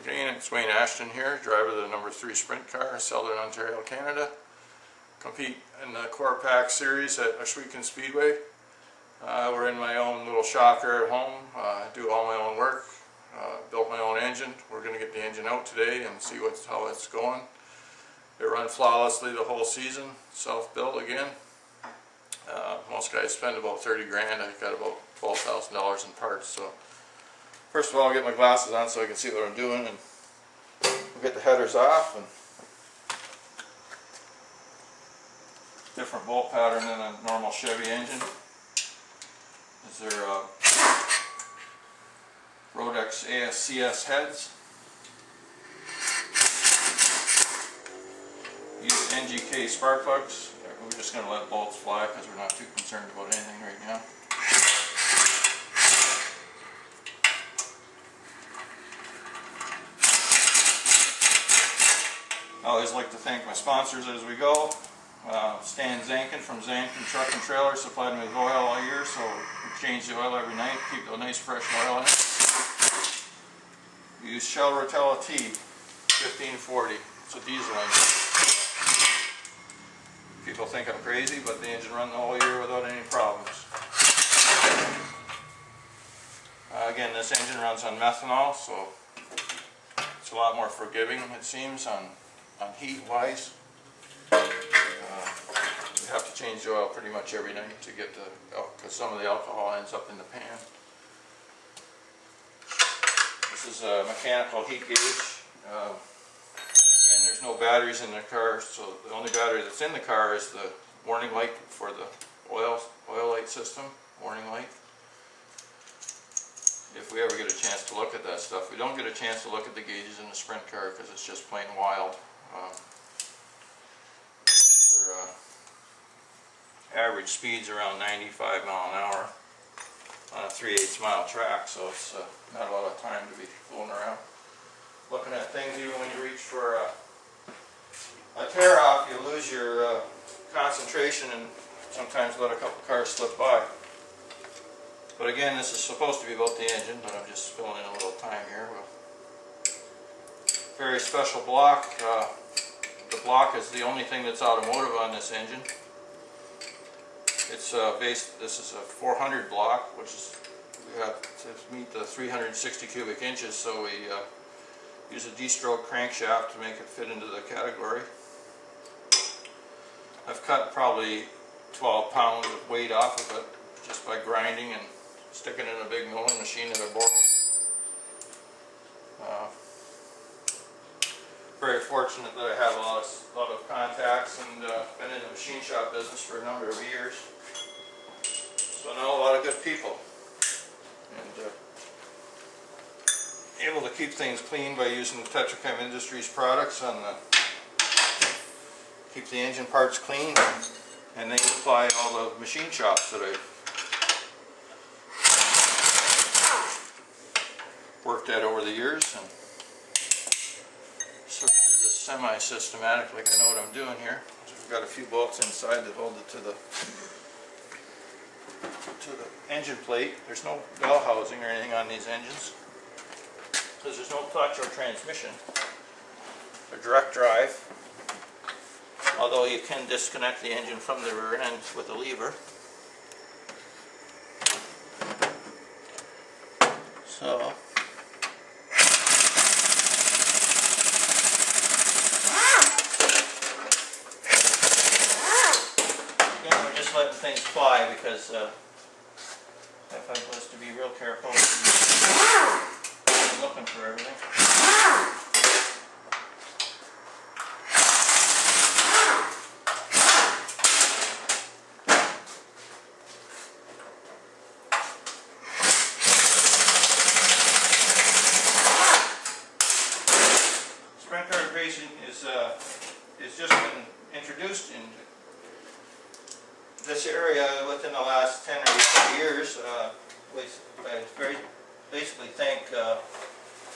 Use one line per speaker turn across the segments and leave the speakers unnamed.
again, it's Wayne Ashton here, driver of the number 3 sprint car, Southern Ontario, Canada. Compete in the Core Pack series at Ashweekan Speedway. We're in my own little shop here at home. Do all my own work. Built my own engine. We're going to get the engine out today and see how it's going. It ran flawlessly the whole season, self-built again. Most guys spend about 30 grand. I got about $12,000 in parts. So first of all, I'll get my glasses on so I can see what I'm doing, and we'll get the headers off. And different bolt pattern than a normal Chevy engine. Is there Rodex ASCS heads. Use NGK spark plugs. We're just going to let bolts fly because we're not too concerned about anything right now. I always like to thank my sponsors as we go. Stan Zankin from Zankin Truck and Trailer supplied me with oil all year, so we change the oil every night, keep the nice fresh oil in it. We use Shell Rotella T 1540. It's a diesel engine. People think I'm crazy, but the engine runs the whole year without any problems. Again, this engine runs on methanol, so it's a lot more forgiving, it seems, on heat wise. You have to change the oil pretty much every night to get because some of the alcohol ends up in the pan. This is a mechanical heat gauge. Again, there's no batteries in the car, so the only battery that's in the car is the warning light for the oil light system, warning light. If we ever get a chance to look at that stuff. We don't get a chance to look at the gauges in the sprint car because it's just plain wild. Their average speed's around 95 mile an hour on a 3/8 mile track, so it's not a lot of time to be fooling around looking at things. Even when you reach for a tear off, you lose your concentration and sometimes let a couple cars slip by. But again, this is supposed to be about the engine, but I'm just filling in a little time here. Very special block. The block is the only thing that's automotive on this engine. It's this is a 400 block, which is, we have to meet the 360 cubic inches, so we use a D-stroke crankshaft to make it fit into the category. I've cut probably 12 pounds of weight off of it just by grinding and sticking in a big milling machine that I borrowed. Very fortunate that I have a lot of contacts and been in the machine shop business for a number of years. So I know a lot of good people. And able to keep things clean by using the Tetrachem Industries products on keep the engine parts clean, and they supply all the machine shops that I've worked at over the years. And sort of do this semi-systematic, like I know what I'm doing here. So we've got a few bolts inside that hold it to the engine plate. There's no bell housing or anything on these engines because there's no clutch or transmission. They're direct drive, although you can disconnect the engine from the rear end with a lever. So letting things fly because if I was to be real careful, I'm looking for everything. Sprint car racing is just been introduced in this area within the last 10 or 20 years. I basically thank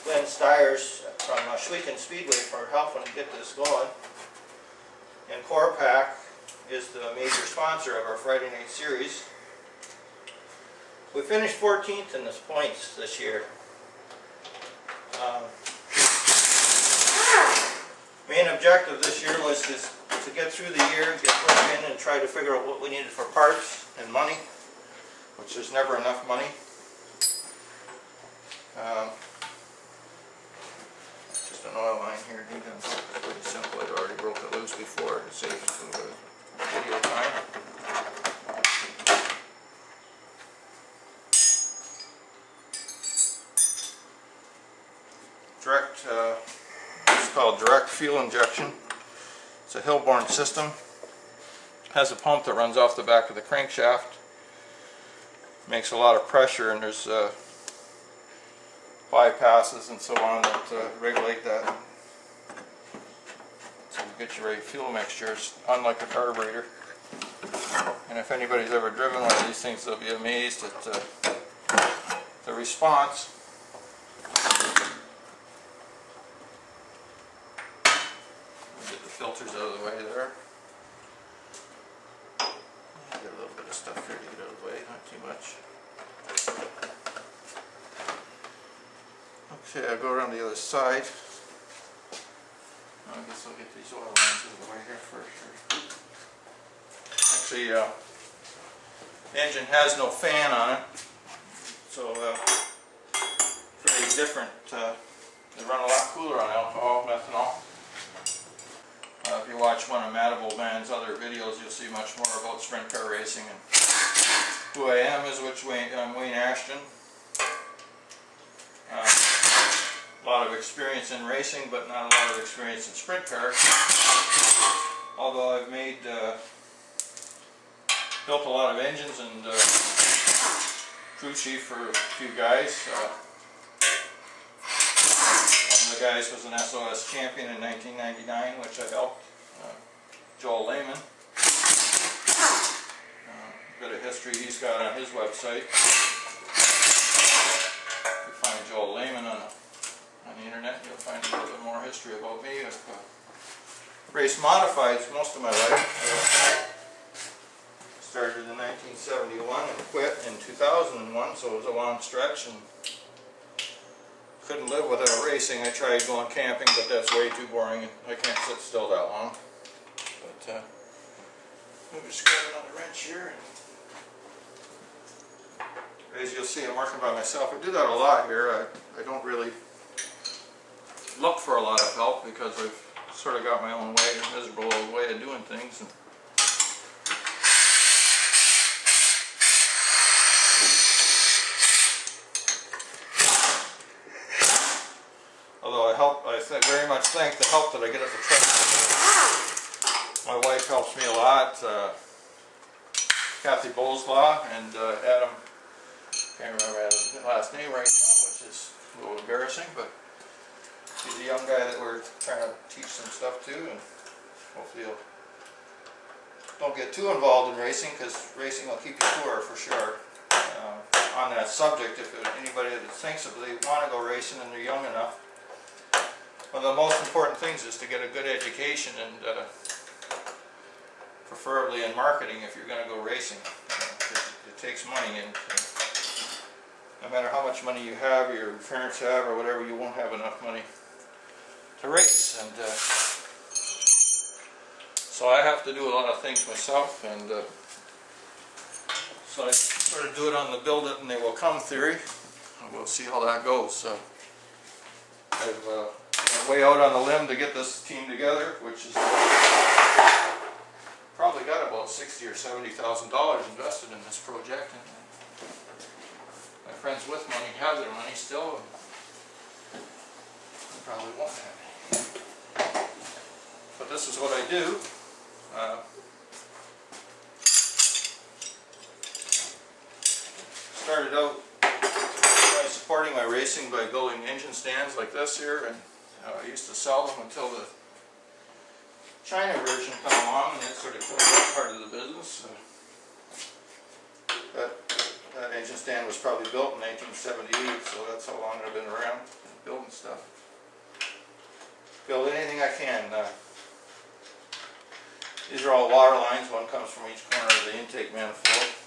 Glenn Stiers from Ashweekan Speedway for helping to get this going. And Core Pack is the major sponsor of our Friday night series. We finished 14th in the points this year.
objective this year was to get through the year, get work in, and try to figure out what we needed for parts and money, which there's never enough money. Just an oil line here. It's pretty simple. I already broke it loose before to save some video time. It's called direct fuel injection. It's a Hillborn system. It has a pump that runs off the back of the crankshaft. Makes a lot of pressure, and there's bypasses and so on that regulate that. So you get your right fuel mixtures, unlike a carburetor. And if anybody's ever driven one of these things, they'll be amazed at the response. Get the filters out of the way there. Get a little bit of stuff here to get out of the way, not too much. Okay, I'll go around the other side. I guess I'll get these oil lines out of the way here first. Actually, the engine has no fan on it, so very different. They run a lot cooler on alcohol, methanol. If you watch one of Matable Man's other videos, you'll see much more about sprint car racing. And who I am is I'm Wayne Ashton. A lot of experience in racing, but not a lot of experience in sprint cars. Although I've built a lot of engines and crew chief for a few guys. One of the guys was an SOS champion in 1999, which I helped. Joel Lehman. A bit of history he's got on his website. If you find Joel Lehman on the internet, you'll find a little bit more history about me. I've raced modifieds most of my life. Started in 1971 and quit in 2001, so it was a long stretch and couldn't live without racing. I tried going camping, but that's way too boring and I can't sit still that long. But let me just grab another wrench here. As you'll see, I'm working by myself. I do that a lot here. I don't really look for a lot of help because I've sort of got my own way, miserable old way of doing things. And although I very much thank the help that I get at the truck. My wife helps me a lot. Kathy Boleslaw and Adam, can't remember Adam's last name right now, which is a little embarrassing, but he's a young guy that we're trying to teach some stuff to, and hopefully you'll don't get too involved in racing, because racing will keep you poor for sure. On that subject, if anybody that thinks that they want to go racing and they're young enough, one of the most important things is to get a good education, and preferably in marketing if you're going to go racing. It takes money, and no matter how much money you have, or your parents have, or whatever, you won't have enough money to race. And so I have to do a lot of things myself, and so I sort of do it on the build it and they will come theory, and we'll see how that goes. So I've went way out on the limb to get this team together, which is probably got about $60,000 or $70,000 invested in this project. And my friends with money have their money still, and I probably won't have any. But this is what I do. Started out by supporting my racing by building engine stands like this here, and I used to sell them until the China version come along, and that sort of killed that part of the business. That engine stand was probably built in 1978, so that's how long I've been around building stuff. Build anything I can. These are all water lines. One comes from each corner of the intake manifold.